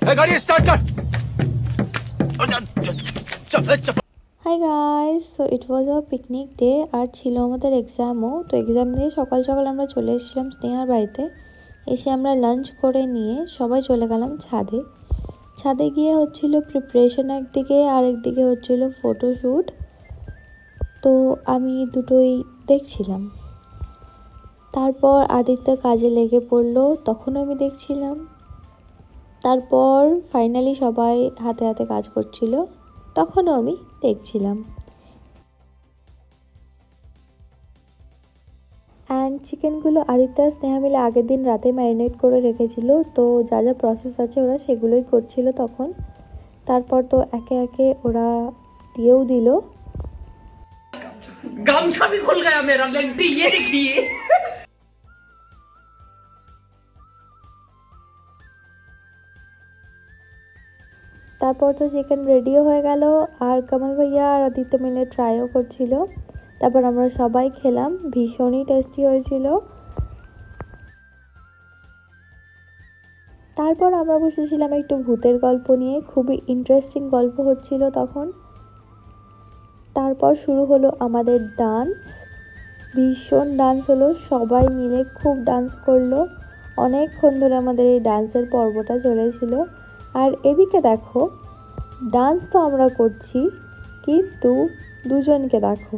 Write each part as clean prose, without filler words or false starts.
गाड़ी स्टार्ट कर। Hi guys, তো ইট ওয়াজ আ পিকনিক ডে আর ছিল আমাদের এক্সামও। তো এক্সাম দিয়ে সকাল সকাল আমরা চলে এসেছিলাম স্নেহার বাড়িতে। এসে আমরা লাঞ্চ করে নিয়ে সবাই চলে গেলাম ছাদে। ছাদে গিয়ে হচ্ছিল প্রিপারেশন একদিকে, আর একদিকে হচ্ছিল ফটোশ্যুট। তো আমি দুটোই দেখছিলাম। তারপর আদিত্য কাজে লেগে পড়লো, তখনও আমি দেখছিলাম। তারপর ফাইনালি সবাই হাতে হাতে কাজ করছিল, তখনও আমি দেখছিলাম। অ্যান্ড চিকেনগুলো আদিত্য আর স্নেহা মিলে আগের দিন রাতে ম্যারিনেট করে রেখেছিল। তো যা যা প্রসেস আছে ওরা সেগুলোই করছিল তখন। তারপর তো একে একে ওরা দিয়েও দিল। गामछा भी खुल गया मेरा, लेंटी ये देखिए। তারপর তো চিকেন রেডিও হয়ে গেল, আর কামাল ভাইয়া আর আদিত্য মিলে ট্রাইও করছিল। তারপর আমরা সবাই খেলাম, ভীষণই টেস্টি হয়েছিল। তারপর আমরা বসেছিলাম একটু ভূতের গল্প নিয়ে, খুবই ইন্টারেস্টিং গল্প হচ্ছিল তখন। তারপর শুরু হলো আমাদের ডান্স। ভীষণ ডান্স হলো, সবাই মিলে খুব ডান্স করলো। অনেকক্ষণ ধরে আমাদের এই ডান্সের পর্বটা চলেছিল। আর এদিকে দেখো, ডান্স তো আমরা করছি, কিন্তু দুজনকে দেখো।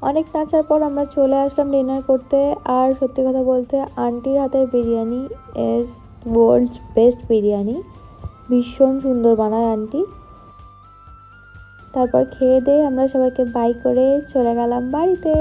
অনেক নাচার পর আমরা চলে আসলাম ডিনার করতে। আর সত্যি কথা বলতে আন্টির হাতের biryani is world's best biryani. ভীষণ সুন্দর বানায় আন্টি। তারপর খেয়ে দিয়ে আমরা সবাইকে বাই করে চলে গেলাম বাড়িতে।